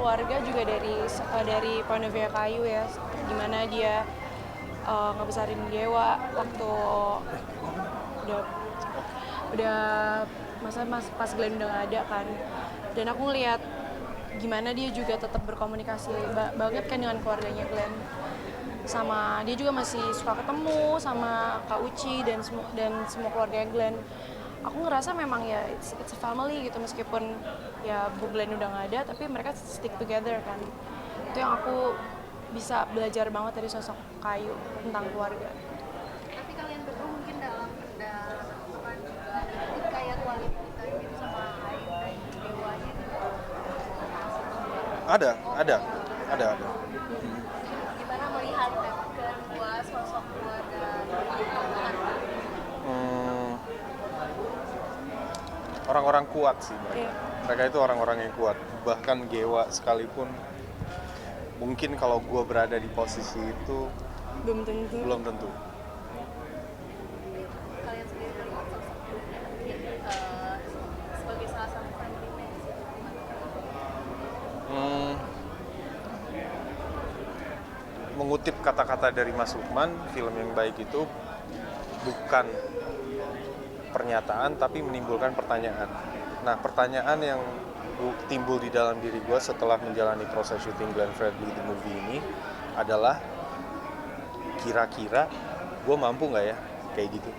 keluarga juga dari point of view Kayu ya, gimana dia ngebesarin Dewa waktu udah udah pas Glenn udah nggak ada kan. Dan aku ngeliat gimana dia juga tetap berkomunikasi banget kan dengan keluarganya Glenn, sama dia juga masih suka ketemu sama Kak Uci dan semua keluarganya Glenn. Aku ngerasa memang ya it's a family gitu, meskipun ya Bu Glenn udah nggak ada tapi mereka stick together kan. Itu yang aku bisa belajar banget dari sosok Kayu tentang keluarga. Tapi kalian berdua mungkin dalam hubungan juga kayak quality time gitu sama Ayu dan Dewanya gitu. Ada. Gimana melihat kedua sosok keluarga Orang-orang kuat sih mereka. Iya. Mereka itu orang-orang yang kuat. Bahkan Gewa sekalipun, mungkin kalau gue berada di posisi itu Belum tentu. kalian sendiri melihat sosok mungkin sebagai salah satu family man sih. Mengutip kata-kata dari Mas Lukman, film yang baik itu bukan pernyataan tapi menimbulkan pertanyaan. Nah, pertanyaan yang timbul di dalam diri gue setelah menjalani proses syuting Glenn Fredly di movie ini adalah, kira-kira gue mampu nggak ya kayak gitu.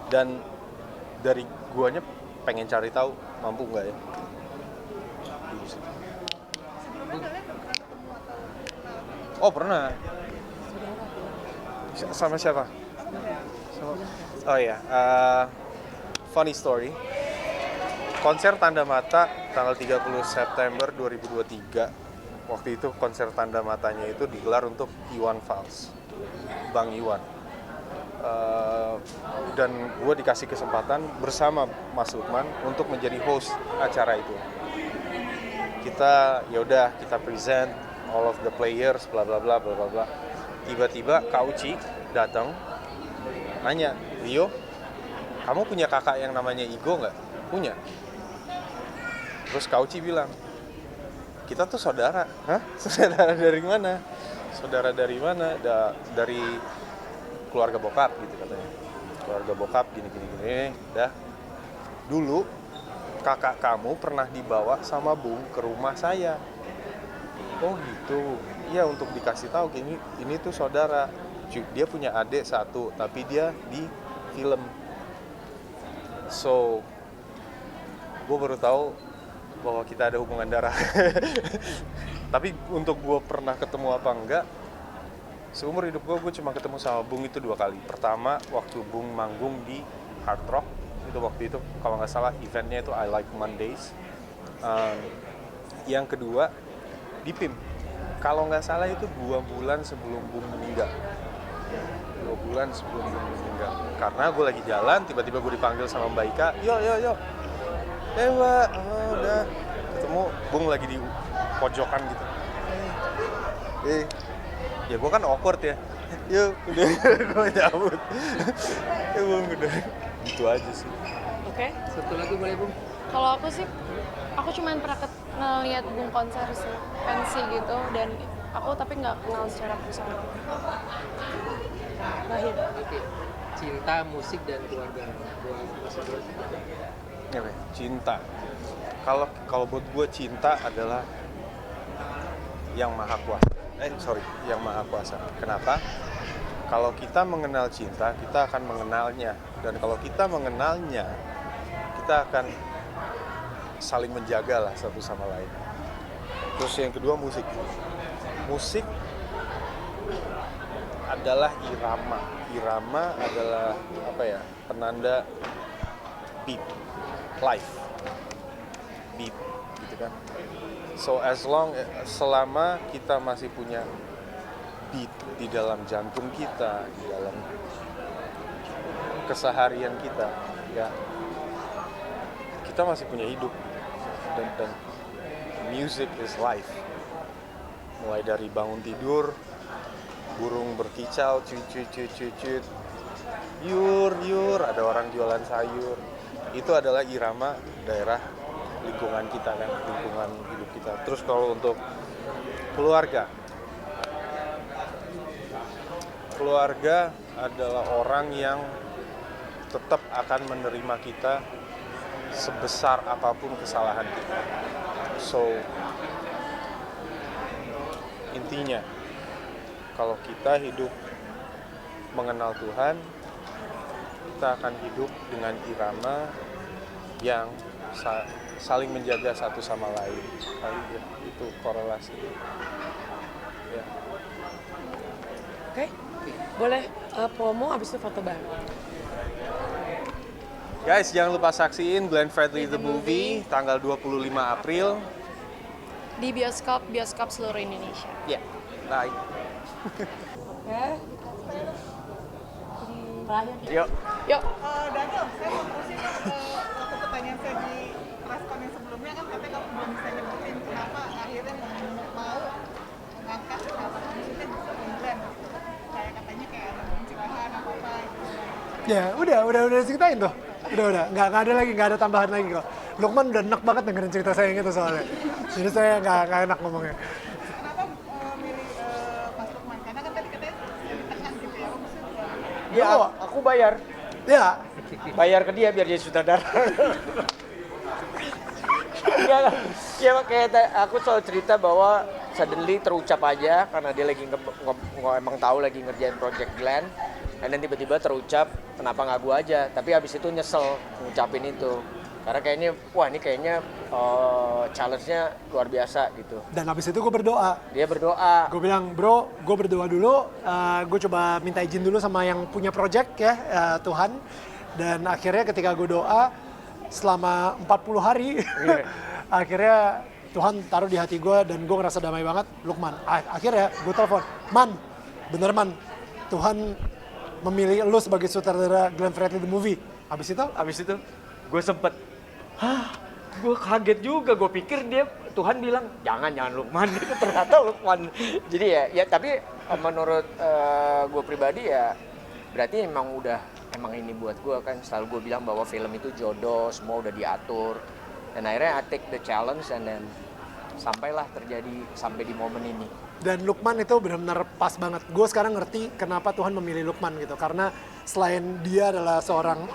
Dan dari guanya pengen cari tahu mampu nggak ya. Sebelumnya kalian pernah ketemu atau kenal? Oh, pernah. Sama siapa? Oh iya, funny story. Konser Tanda Mata tanggal 30 September 2023. Waktu itu konser Tanda Matanya itu digelar untuk Iwan Fals, Bang Iwan. Dan gue dikasih kesempatan bersama Mas Lukman untuk menjadi host acara itu. Kita present all of the players, bla bla bla bla bla bla. Tiba-tiba Kak Uci datang, nanya, Rio, kamu punya kakak yang namanya Igo nggak? Punya. Terus Kak Uci bilang, kita tuh saudara. Hah? Saudara dari mana? Saudara dari mana? Dari keluarga bokap gitu katanya. Keluarga bokap gini. Dah. Dulu kakak kamu pernah dibawa sama Bung ke rumah saya. Oh gitu. Iya, untuk dikasih tahu ini tuh saudara. Dia punya adik satu, tapi dia di film. So, gue baru tahu bahwa kita ada hubungan darah. Tapi untuk gue pernah ketemu apa enggak, seumur hidup gue cuma ketemu sama Bung itu 2 kali. Pertama, waktu Bung manggung di Hard Rock. Waktu itu kalau nggak salah eventnya itu I Like Mondays. Yang kedua, di PIM. Kalau nggak salah itu 2 bulan sebelum Bung meninggal. 2 bulan sebelum Bung meninggal. Karena gue lagi jalan, tiba-tiba gue dipanggil sama Mbak Ika. Yo. Mbak, udah ketemu Bung lagi di pojokan gitu. Ya gue kan awkward ya. Yuk, udah gue nyambut. Ya Bung, udah gitu aja sih. Oke. Satu lagi boleh, Bung? Kalau aku sih, aku cuma pernah ngeliat Bung konser sih, pensi gitu, dan aku tapi nggak kenal secara personal. Lahir. Oke. Cinta, musik, dan keluarga. Buat masing-masing. Cinta. Kalau buat gue cinta adalah yang maha kuasa. Yang maha kuasa. Kenapa? Kalau kita mengenal cinta, kita akan mengenalnya. Dan kalau kita mengenalnya, kita akan saling menjaga lah satu sama lain. Terus yang kedua, musik. Musik adalah irama. Irama adalah penanda beat, life, beat, gitu kan. So selama kita masih punya beat di dalam jantung kita, di dalam keseharian kita, ya kita masih punya hidup. Dan music is life. Mulai dari bangun tidur, burung berkicau, cuit, yur, ada orang jualan sayur. Itu adalah irama daerah lingkungan kita kan, lingkungan hidup kita. Terus kalau untuk keluarga adalah orang yang tetap akan menerima kita sebesar apapun kesalahan kita. So, intinya, kalau kita hidup mengenal Tuhan, kita akan hidup dengan irama yang saling menjaga satu sama lain. Kali ya, itu korelasi. Ya. Oke, boleh promo abis itu foto bareng. Guys, jangan lupa saksiin Glenn Fredly The Movie tanggal 25 April. Di bioskop seluruh Indonesia. Ya, bye. Oke. Yuk. Yuk. Daniel, saya mau terusin satu pertanyaan saya di preskon yang sebelumnya kan katanya kamu belum bisa nyebutin kenapa akhirnya mau mengangkat kata maksudnya Glenn. Kayak katanya kayak ada pencerahan apa-apa gitu. Ya, udah ceritain tuh. Udah, nggak ada tambahan lagi kok. Lukman udah enak banget dengerin cerita saya yang itu soalnya. Jadi saya nggak enak ngomongnya. Kenapa milih Mas Lukman? Karena kan tadi katanya di tengah gitu ya. Maksudnya Ya, aku bayar. Ya, Bayar ke dia biar jadi sutradara. Ya kayak aku selalu cerita bahwa suddenly terucap aja karena dia lagi emang tahu lagi ngerjain project Glenn. Dan tiba-tiba terucap, kenapa nggak gua aja? Tapi habis itu nyesel ngucapin itu. Karena kayaknya challenge-nya luar biasa gitu. dan habis itu gue berdoa. Dia berdoa. Gue bilang, bro, gue berdoa dulu. Gue coba minta izin dulu sama yang punya project ya, Tuhan. Dan akhirnya ketika gue doa, selama 40 hari, akhirnya Tuhan taruh di hati gue dan gue ngerasa damai banget. Lukman, akhirnya gue telepon, bener Man, Tuhan memilih lu sebagai sutradara Glenn Fredly The Movie. Habis itu Gue sempet, gue kaget juga, gue pikir Tuhan bilang jangan Lukman, itu ternyata Lukman. Jadi ya tapi menurut gue pribadi ya berarti emang ini buat gue kan, selalu gue bilang bahwa film itu jodoh, semua udah diatur. Dan akhirnya I take the challenge and then sampailah terjadi sampai di momen ini. Dan Lukman itu benar-benar pas banget. Gue sekarang ngerti kenapa Tuhan memilih Lukman gitu. Karena selain dia adalah seorang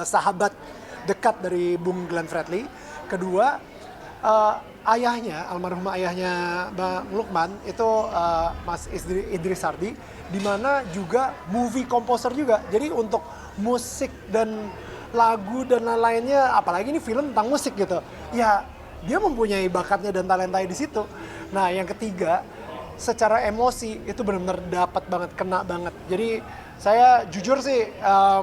sahabat dekat dari Bung Glenn Fredly, kedua ayahnya, almarhum ayahnya Bang Lukman itu Mas Idris Sardi, di mana juga movie composer juga. Jadi untuk musik dan lagu dan lain-lainnya, apalagi ini film tentang musik gitu. Ya, dia mempunyai bakatnya dan talentanya di situ. Nah, yang ketiga, secara emosi itu benar-benar dapat banget, kena banget. Jadi saya jujur sih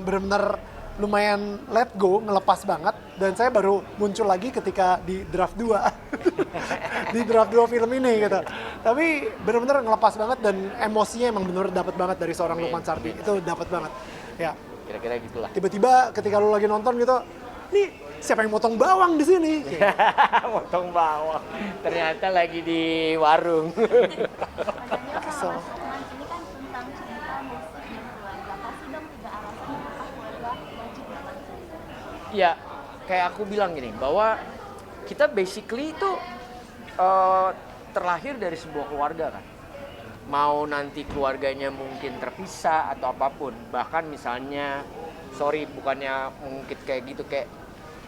benar-benar lumayan let go, ngelepas banget. Dan saya baru muncul lagi ketika di draft 2. Di draft 2 film ini gitu. Tapi benar-benar ngelepas banget dan emosinya emang benar-benar dapat banget dari seorang Lukman Sardi. Itu dapat banget. Ya. Kira-kira gitulah. Tiba-tiba ketika lu lagi nonton gitu, nih siapa yang motong bawang di sini? Motong bawang. Ternyata lagi di warung. Kesel. Mas ini kan tentang cerita musik dan keluarga. Kasih dong 3 alasan kenapa keluarga wajib banget. Ya, kayak aku bilang gini, bahwa kita basically itu terlahir dari sebuah keluarga kan. Mau nanti keluarganya mungkin terpisah atau apapun. Bahkan misalnya, bukannya mungkin kayak gitu,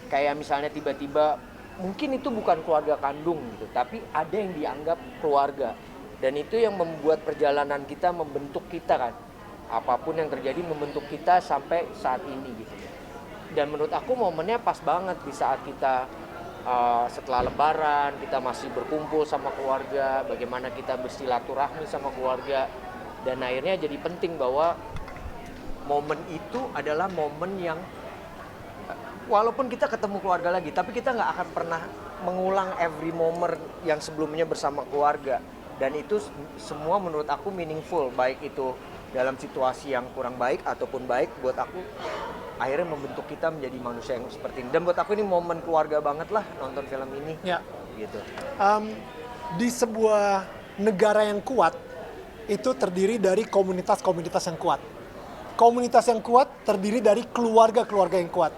kayak misalnya tiba-tiba mungkin itu bukan keluarga kandung gitu, tapi ada yang dianggap keluarga. Dan itu yang membuat perjalanan kita membentuk kita kan. Apapun yang terjadi membentuk kita sampai saat ini gitu. Dan menurut aku momennya pas banget di saat kita setelah lebaran, kita masih berkumpul sama keluarga, bagaimana kita bersilaturahmi sama keluarga. Dan akhirnya jadi penting bahwa momen itu adalah momen yang walaupun kita ketemu keluarga lagi, tapi kita nggak akan pernah mengulang every moment yang sebelumnya bersama keluarga. Dan itu semua menurut aku meaningful, baik itu dalam situasi yang kurang baik ataupun baik. Buat aku akhirnya membentuk kita menjadi manusia yang seperti ini. Dan buat aku ini momen keluarga banget lah nonton film ini. Ya. Gitu. Di sebuah negara yang kuat, itu terdiri dari komunitas-komunitas yang kuat. Komunitas yang kuat terdiri dari keluarga-keluarga yang kuat.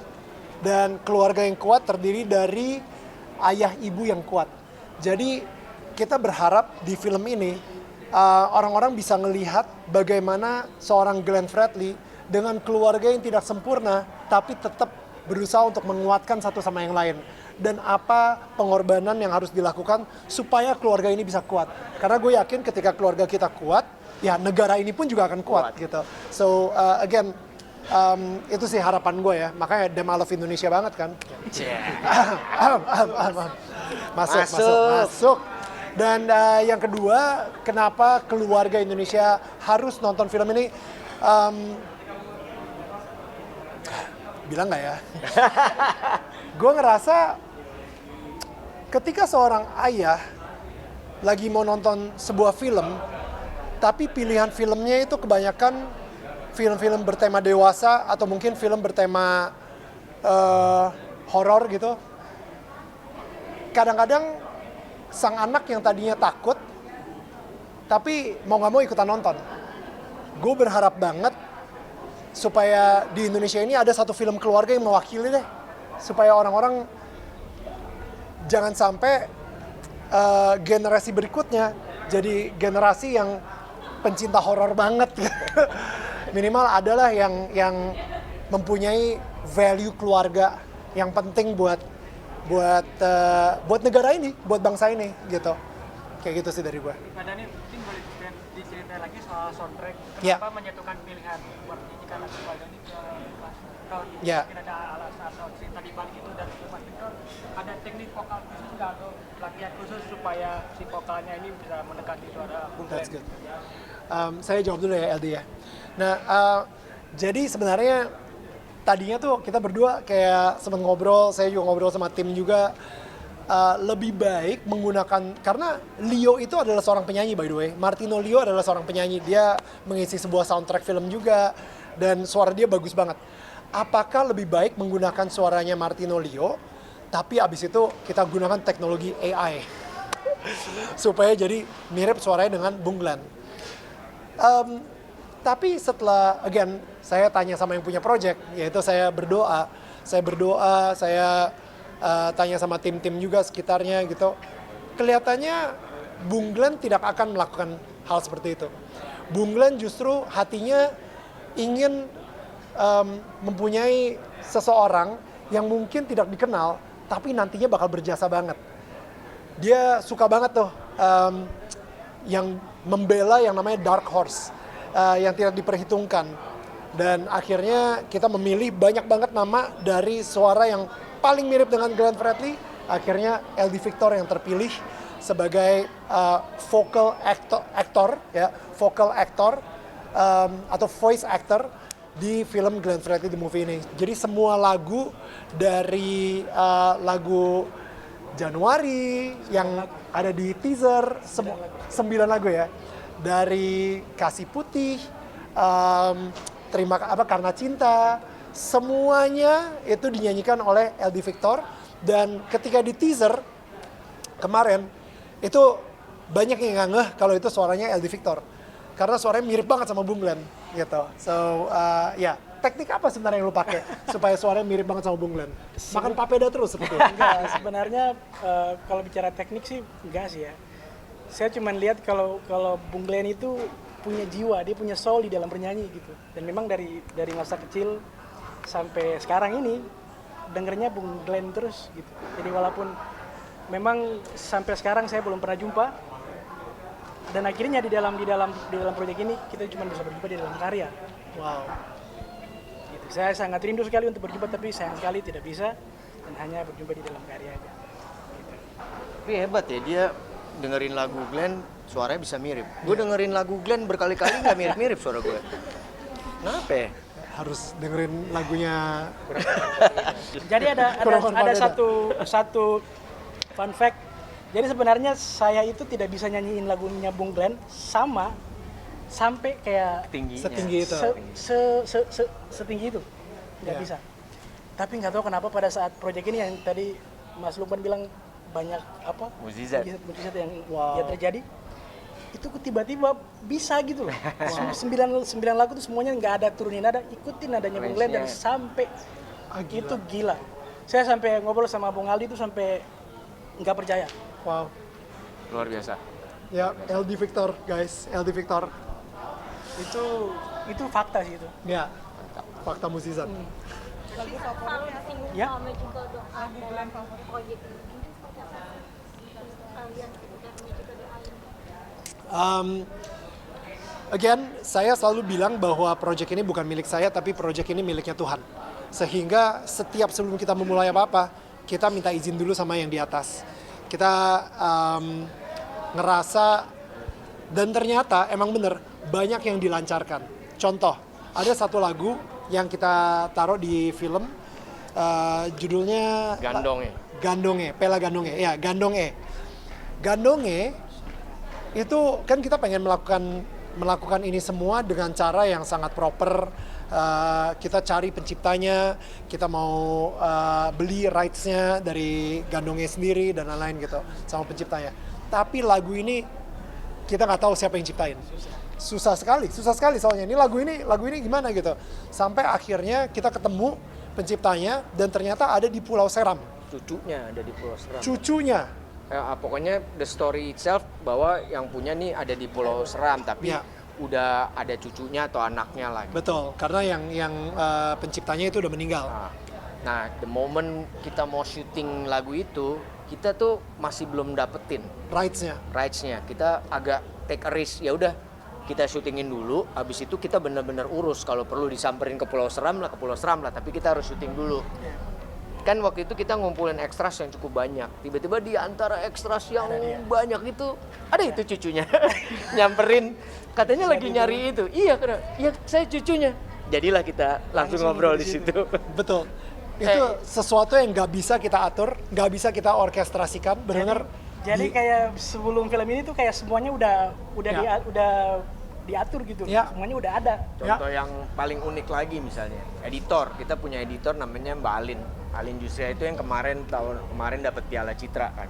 Dan keluarga yang kuat terdiri dari ayah ibu yang kuat. Jadi kita berharap di film ini orang-orang bisa melihat bagaimana seorang Glenn Fredly dengan keluarga yang tidak sempurna tapi tetap berusaha untuk menguatkan satu sama yang lain. Dan apa pengorbanan yang harus dilakukan supaya keluarga ini bisa kuat. Karena gue yakin ketika keluarga kita kuat, ya negara ini pun juga akan kuat. Gitu. So again, itu sih harapan gue ya. Makanya Dem I Love Indonesia banget kan. Masuk. Dan yang kedua, kenapa keluarga Indonesia harus nonton film ini? Bilang nggak ya? Gue ngerasa ketika seorang ayah lagi mau nonton sebuah film, tapi pilihan filmnya itu kebanyakan film-film bertema dewasa atau mungkin film bertema horor gitu. Kadang-kadang sang anak yang tadinya takut, tapi mau nggak mau ikutan nonton. Gue berharap banget supaya di Indonesia ini ada satu film keluarga yang mewakili deh. Supaya orang-orang jangan sampai generasi berikutnya jadi generasi yang pencinta horor banget. Minimal adalah yang mempunyai value keluarga yang penting buat negara ini, buat bangsa ini gitu. Kayak gitu sih dari gue. Nah, Dani, mungkin boleh diceritain lagi soal soundtrack. Ya. Kenapa menyatukan pilihan buat menyanyikan lagu keluarga ini ke kalau Ya. mungkin ada alasan atau cerita di balik itu, dan Mas Victor ada teknik vokal khusus nggak atau latihan khusus supaya si vokalnya ini bisa mendekati suara Bung That's Glenn? good. Saya jawab dulu ya LD ya. Nah, jadi sebenarnya tadinya tuh kita berdua kayak sempat ngobrol, saya juga ngobrol sama tim juga. Lebih baik menggunakan, karena Leo itu adalah seorang penyanyi by the way. Martino Leo adalah seorang penyanyi, dia mengisi sebuah soundtrack film juga dan suara dia bagus banget. Apakah lebih baik menggunakan suaranya Martino Leo, tapi abis itu kita gunakan teknologi AI supaya jadi mirip suaranya dengan Bung Glenn. Tapi setelah, again, saya tanya sama yang punya project, yaitu saya berdoa, saya tanya sama tim-tim juga sekitarnya gitu. Kelihatannya Bung Glenn tidak akan melakukan hal seperti itu. Bung Glenn justru hatinya ingin mempunyai seseorang yang mungkin tidak dikenal, tapi nantinya bakal berjasa banget. Dia suka banget tuh yang membela yang namanya dark horse, yang tidak diperhitungkan. Dan akhirnya kita memilih banyak banget nama dari suara yang paling mirip dengan Glenn Fredly. Akhirnya LD Victor yang terpilih sebagai vocal actor atau voice actor di film Glenn Fredly The Movie ini. Jadi semua lagu dari lagu Januari yang ada di teaser, 9 lagu ya, dari Kasih Putih, Karena Cinta, semuanya itu dinyanyikan oleh LD Victor. Dan ketika di teaser kemarin itu banyak yang nggak ngeh kalau itu suaranya LD Victor, karena suaranya mirip banget sama Bung Glenn gitu. So ya, teknik apa sebenarnya yang lu pakai supaya suaranya mirip banget sama Bung Glenn? Makan papeda terus seperti itu? Enggak, sebenarnya kalau bicara teknik sih enggak sih ya. Saya cuma lihat kalau Bung Glenn itu punya jiwa, dia punya soul di dalam bernyanyi gitu. Dan memang dari masa kecil sampai sekarang ini dengernya Bung Glenn terus gitu. Jadi walaupun memang sampai sekarang saya belum pernah jumpa, dan akhirnya di dalam proyek ini kita cuma bisa berjumpa di dalam karya. Wow. Gitu. Saya sangat rindu sekali untuk berjumpa, tapi sayang sekali tidak bisa, dan hanya berjumpa di dalam karya aja. Gitu. Tapi hebat ya, dia dengerin lagu Glenn suaranya bisa mirip. Gue dengerin lagu Glenn berkali-kali nggak mirip-mirip suara gue. Kenapa ya? Harus dengerin lagunya. Jadi ada satu fun fact. Jadi sebenarnya saya itu tidak bisa nyanyiin lagunya Bung Glenn sampai kayak Tingginya. Setinggi itu. setinggi itu. Nggak Yeah. bisa. Tapi nggak tahu kenapa pada saat proyek ini yang tadi Mas Lukman bilang banyak Mukjizat yang Wow. ya terjadi, itu tiba-tiba bisa gitu loh. Sembilan lagu tuh semuanya nggak ada turunin nada, ikutin nadanya Bung Glenn dan sampai Gila. Itu gila. Saya sampai ngobrol sama Bung Aldi itu sampai nggak percaya. Wow. Luar biasa. Ya, LD Victor, guys. LD Victor. Itu fakta sih itu. Ya, fakta musisat. Lagu favoritnya apa? Ya. Lagu Glenn favorit. Again, saya selalu bilang bahwa project ini bukan milik saya, tapi project ini miliknya Tuhan. Sehingga setiap sebelum kita memulai apa-apa, kita minta izin dulu sama yang di atas. Kita ngerasa, dan ternyata emang bener, banyak yang dilancarkan. Contoh, ada satu lagu yang kita taruh di film, judulnya Gandonge, Pela Gandonge, ya Gandonge. Gandonge itu kan kita pengen melakukan ini semua dengan cara yang sangat proper. Kita cari penciptanya, kita mau beli rights-nya dari Gandonge sendiri dan lain-lain gitu sama penciptanya. Tapi lagu ini kita nggak tahu siapa yang ciptain. Susah sekali soalnya ini lagu ini gimana gitu. Sampai akhirnya kita ketemu penciptanya dan ternyata ada di Pulau Seram. Cucunya ada di Pulau Seram. Cucunya. Pokoknya the story itself bahwa yang punya nih ada di Pulau Seram, tapi Ya. udah ada cucunya atau anaknya lagi. Betul, karena yang penciptanya itu udah meninggal. Nah, the moment kita mau syuting lagu itu, kita tuh masih belum dapetin rights-nya. Kita agak take a risk. Ya udah, kita syutingin dulu. Habis itu kita benar-benar urus. Kalau perlu disamperin ke Pulau Seram lah, Tapi kita harus syuting dulu. Kan waktu itu kita ngumpulin ekstras yang cukup banyak. Tiba-tiba di antara ekstras yang banyak itu ada itu cucunya nyamperin, katanya lagi nyari itu. Iya, saya cucunya. Jadilah kita langsung ngobrol di situ. Betul. Itu sesuatu yang nggak bisa kita atur, nggak bisa kita orkestrasikan, benar-benar. Jadi kayak sebelum film ini tuh kayak semuanya udah diatur gitu. Ya. Semuanya udah ada. Contoh yang paling unik lagi misalnya, editor. Kita punya editor namanya Mbak Alin. Alin Jusria itu yang tahun kemarin dapat Piala Citra kan.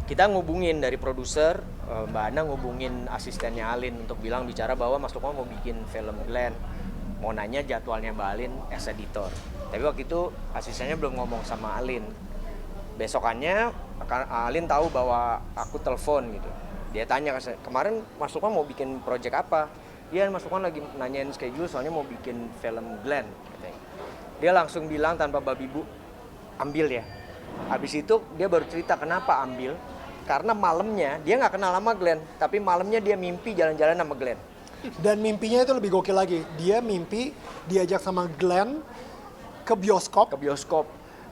Kita ngubungin dari produser, Mbak Ana ngubungin asistennya Alin untuk bicara bahwa Mas Lukman mau bikin film Glenn. Mau nanya jadwalnya Mbak Alin as editor. Tapi waktu itu asistennya belum ngomong sama Alin. Besokannya Alin tahu bahwa aku telepon gitu. Dia tanya, kemarin Mas Lukman mau bikin project apa? Iya, Mas Lukman lagi nanyain schedule soalnya mau bikin film Glenn. Katanya. Dia langsung bilang tanpa babi bu, ambil ya. Habis itu dia baru cerita kenapa ambil. Karena malamnya, dia nggak kenal sama Glenn. Tapi malamnya dia mimpi jalan-jalan sama Glenn. Dan mimpinya itu lebih gokil lagi. Dia mimpi diajak sama Glenn ke bioskop.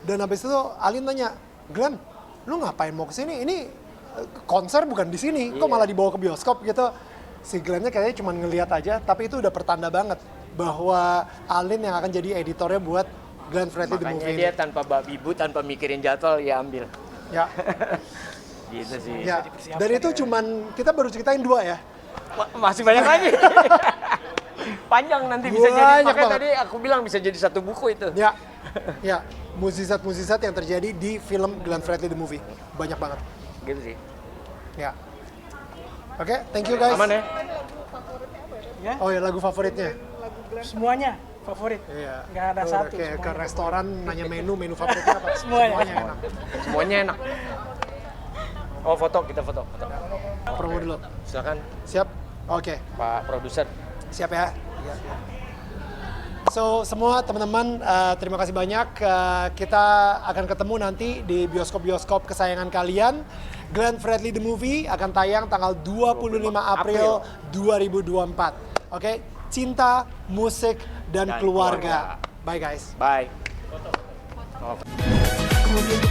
Dan habis itu Alin tanya, Glenn, lu ngapain mau kesini? Ini konser bukan di sini, kok malah dibawa ke bioskop gitu. Si Glennnya kayaknya cuma ngelihat aja, tapi itu udah pertanda banget bahwa Alin yang akan jadi editornya buat Glenn Fredly The Movie. Makanya dia tanpa babi bu, tanpa mikirin jadwal, ya ambil. Ya. Gitu sih. Ya. Dan itu cuman kita baru ceritain 2 ya. Masih banyak lagi. Panjang nanti bisa jadi. Makanya tadi aku bilang bisa jadi satu buku itu. Ya. Ya. Musisat-musisat yang terjadi di film Glenn Fredly The Movie. Banyak banget. Gitu sih. Ya. Oke, thank you guys. Aman ya? Ya. Oh ya, lagu favoritnya. Semuanya favorit. Iya. Nggak ada Lu satu. Kayak ke semuanya. restoran nanya menu favoritnya apa? Semuanya. enak. Semuanya enak. Oh, kita foto. Promo dulu. Silakan Siap? Oke. Pak produser. Siap ya. So, semua teman-teman, terima kasih banyak. Kita akan ketemu nanti di bioskop-bioskop kesayangan kalian. Glenn Fredly The Movie akan tayang tanggal 25 April 2024. Oke, cinta, musik, dan keluarga. Bye guys. Bye. Kemudian